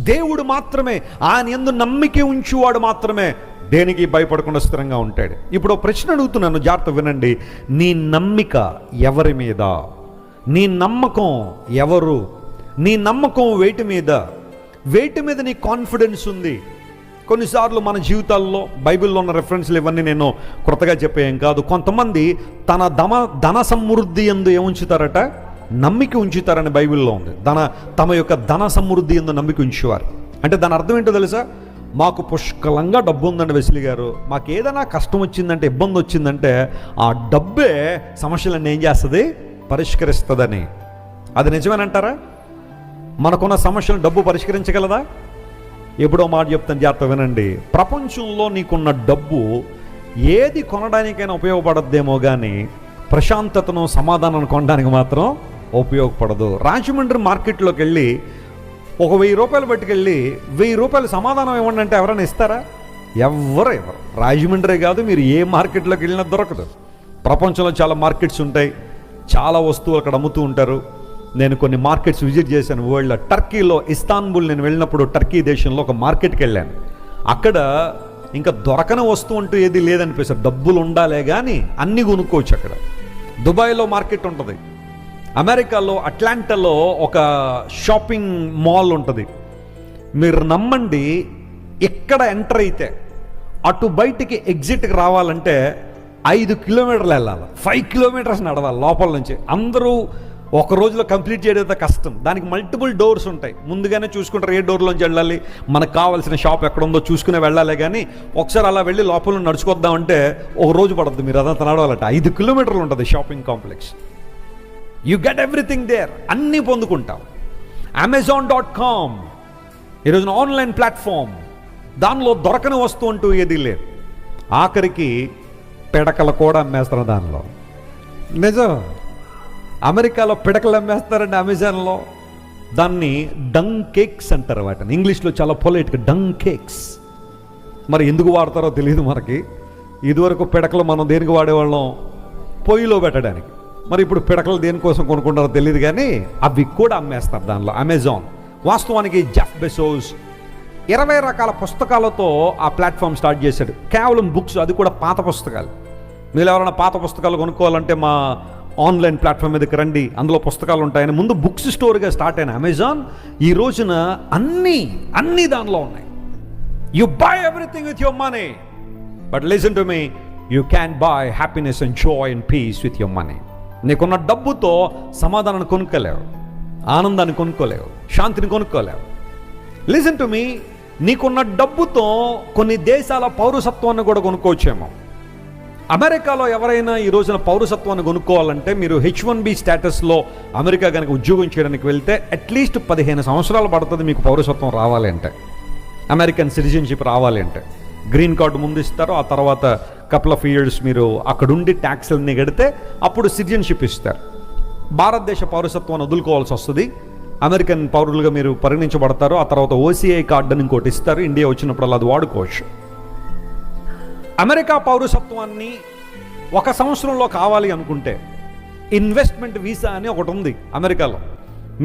దేవుడు మాత్రమే, ఆయన యందు నమ్మిక ఉంచువాడు మాత్రమే దేనికి భయపడకుండా స్థిరంగా ఉంటాడు. ఇప్పుడు ప్రశ్న అడుగుతున్నాను, జాగ్రత్త వినండి. నీ నమ్మిక ఎవరి మీద? నీ నమ్మకం ఎవరు? నీ నమ్మకం వేటి మీద నీ కాన్ఫిడెన్స్ ఉంది? కొన్నిసార్లు మన జీవితాల్లో బైబిల్లో ఉన్న రెఫరెన్స్లు ఇవన్నీ నేను కొత్తగా చెప్పేం కాదు. కొంతమంది తన ధన సమృద్ధి యందు ఏముంచుతారట? నమ్మిక ఉంచుతారని బైబిల్లో ఉంది. తమ యొక్క ధన సమృద్ధి యందు నమ్మిక ఉంచేవారు. అంటే దాని అర్థం ఏంటో తెలుసా? మాకు పుష్కలంగా డబ్బు ఉందండి వెస్లీ గారు, మాకు ఏదైనా కష్టం వచ్చిందంటే, ఇబ్బంది వచ్చిందంటే ఆ డబ్బే సమస్యలన్నీ ఏం చేస్తుంది? పరిష్కరిస్తుందని. అది నిజమేనంటారా? మనకున్న సమస్యలను డబ్బు పరిష్కరించగలదా? ఎప్పుడో మాట చెప్తాను, జాగ్రత్త వినండి. ప్రపంచంలో నీకున్న డబ్బు ఏది కొనడానికైనా ఉపయోగపడద్దేమో కానీ ప్రశాంతతను, సమాధానాన్ని కొనడానికి మాత్రం ఉపయోగపడదు. రాజమండ్రి మార్కెట్లోకి వెళ్ళి ఒక 1000 రూపాయలు పట్టుకెళ్ళి 1000 రూపాయలు సమాధానం ఇవ్వండి అంటే ఎవరైనా ఇస్తారా? ఎవరు. రాజమండ్రి కాదు, మీరు ఏ మార్కెట్లోకి వెళ్ళినా దొరకదు. ప్రపంచంలో చాలా మార్కెట్స్ ఉంటాయి, చాలా వస్తువులు అక్కడ అమ్ముతూ ఉంటారు. నేను కొన్ని మార్కెట్స్ విజిట్ చేశాను వరల్డ్లో. టర్కీలో ఇస్తాన్బుల్ నేను వెళ్ళినప్పుడు టర్కీ దేశంలో ఒక మార్కెట్కి వెళ్ళాను. అక్కడ ఇంకా దొరకని వస్తువు అంటూ ఏది లేదనిపిస్తుంది. డబ్బులు ఉండాలే కానీ అన్నీ కొనుక్కోవచ్చు అక్కడ. దుబాయ్లో మార్కెట్ ఉంటుంది. అమెరికాలో అట్లాంటాలో ఒక షాపింగ్ మాల్ ఉంటుంది. మీరు నమ్మండి, ఎక్కడ ఎంటర్ అయితే అటు బయటికి ఎగ్జిట్కి రావాలంటే 5 కిలోమీటర్లు వెళ్ళాలి, 5 కిలోమీటర్స్ నడవాలి లోపల నుంచి. అందరూ ఒక రోజులో కంప్లీట్ చేయడం కష్టం. దానికి మల్టిపుల్ డోర్స్ ఉంటాయి. ముందుగానే చూసుకుంటారు ఏ డోర్లోంచి వెళ్ళాలి, మనకు కావాల్సిన షాప్ ఎక్కడ ఉందో చూసుకునే వెళ్ళాలి. కానీ ఒకసారి అలా వెళ్ళి లోపల నడుచుకొద్దామంటే ఒక రోజు పడుతుంది. మీరు అదంతా నడవాలంటే 5 కిలోమీటర్లు ఉంటుంది shopping complex. You get everything there, అన్నీ పొందుకుంటాం. Amazon.com ఈరోజున ఆన్లైన్ ప్లాట్ఫామ్. దానిలో దొరకని వస్తువు అంటూ ఏదీ లేదు. ఆఖరికి పిడకలు కూడా అమ్మేస్తారు దానిలో. నిజం, అమెరికాలో పిడకలు అమ్మేస్తారండి అమెజాన్లో. దాన్ని డంగ్ కేక్స్ అంటారు వాటిని. ఇంగ్లీష్లో చాలా పొలైట్గా డంగ్ కేక్స్. మరి ఎందుకు వాడతారో తెలియదు మనకి. ఇదివరకు పిడకలు మనం దేనికి వాడేవాళ్ళం? పొయ్యిలో పెట్టడానికి. మరి ఇప్పుడు పిడకలు దేనికోసం కొనుక్కుంటారో తెలియదు కానీ అవి కూడా అమ్మేస్తారు దానిలో. అమెజాన్ వాస్తవానికి జెఫ్ బెజోస్ 20 రకాల పుస్తకాలతో ఆ ప్లాట్ఫామ్ స్టార్ట్ చేశాడు. కేవలం బుక్స్, అది కూడా పాత పుస్తకాలు. మీరు ఎవరైనా పాత పుస్తకాలు కొనుక్కోవాలంటే మా ఆన్లైన్ ప్లాట్ఫామ్ మీదకి రండి, అందులో పుస్తకాలు ఉంటాయని ముందు బుక్స్ స్టోర్గా స్టార్ట్ అయిన అమెజాన్ ఈ రోజున అన్నీ దానిలో ఉన్నాయి. You buy everything with your money, but listen to me, you can buy happiness and joy and peace with your money. నీకున్న డబ్బుతో సమాధానాన్ని కొనుక్కోలేవు, ఆనందాన్ని కొనుక్కోలేవు, శాంతిని కొనుక్కోలేవు. లిసన్ టు మీ, నీకున్న డబ్బుతో కొన్ని దేశాల పౌరసత్వాన్ని కూడా కొనుక్కోవచ్చేమో. అమెరికాలో ఎవరైనా ఈ రోజున పౌరసత్వాన్ని కొనుక్కోవాలంటే మీరు H1B స్టేటస్లో అమెరికా కనుక ఉద్యోగం చేయడానికి వెళ్తే అట్లీస్ట్ 15 సంవత్సరాలు పడుతుంది మీకు పౌరసత్వం రావాలి అంటే, అమెరికన్ సిటిజన్షిప్ రావాలి అంటే. గ్రీన్ కార్డు ముందు ఇస్తారు, ఆ తర్వాత కపుల్ ఆఫ్ ఇయర్స్ మీరు అక్కడుండి ట్యాక్స్లన్నీ కడితే అప్పుడు సిటిజన్షిప్ ఇస్తారు. భారతదేశ పౌరసత్వాన్ని వదులుకోవాల్సి వస్తుంది. అమెరికన్ పౌరులుగా మీరు పరిగణించబడతారు. ఆ తర్వాత OCI కార్డు అని ఇంకోటి ఇస్తారు. ఇండియా వచ్చినప్పుడు అది వాడుకోవచ్చు. అమెరికా పౌరసత్వాన్ని 1 సంవత్సరంలో కావాలి అనుకుంటే ఇన్వెస్ట్మెంట్ వీసా అని ఒకటి ఉంది అమెరికాలో.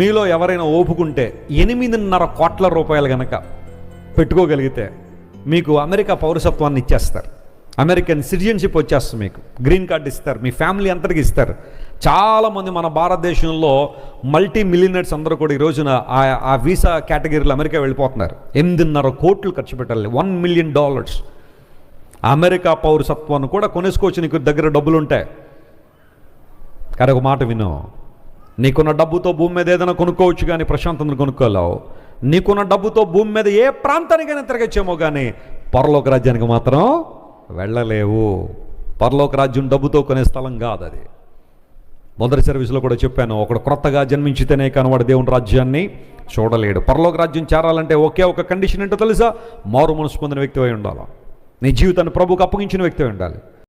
మీలో ఎవరైనా ఓపుకుంటే 8.5 కోట్ల రూపాయలు కనుక పెట్టుకోగలిగితే మీకు అమెరికా పౌరసత్వాన్ని ఇచ్చేస్తారు. అమెరికన్ సిటిజన్షిప్ వచ్చేస్తుంది, మీకు గ్రీన్ కార్డు ఇస్తారు, మీ ఫ్యామిలీ అంతటికి ఇస్తారు. చాలామంది మన భారతదేశంలో మల్టీ మిలియనర్స్ అందరూ కూడా ఈ రోజున ఆ వీసా కేటగిరీలో అమెరికా వెళ్ళిపోతున్నారు. 8.5 కోట్లు ఖర్చు పెట్టాలి, $1 మిలియన్. అమెరికా పౌరసత్వాన్ని కూడా కొనేసుకోవచ్చు నీకు దగ్గర డబ్బులు ఉంటాయి. కానీ ఒక మాట విను, నీకున్న డబ్బుతో భూమి మీద ఏదైనా కొనుక్కోవచ్చు కానీ ప్రశాంతతను కొనుక్కోలేవు. నీకున్న డబ్బుతో భూమి మీద ఏ ప్రాంతానికైనా తిరగచ్చేమో కానీ పరలోక రాజ్యానికి మాత్రం వెళ్ళలేవు. పరలోక రాజ్యం డబ్బుతో కొనే స్థలం కాదు అది. మొదటి సర్వీస్లో కూడా చెప్పాను, ఒకడు క్రొత్తగా జన్మించితేనే కానీ వాడు దేవుని రాజ్యాన్ని చూడలేడు. పరలోక రాజ్యం చేరాలంటే ఒకే ఒక కండిషన్ ఏంటో తెలుసా? మారు మనసు పొందిన వ్యక్తి అయి ఉండాలి. నీ జీవితాన్ని ప్రభువుకు అప్పగించిన వ్యక్తి అయి ఉండాలి.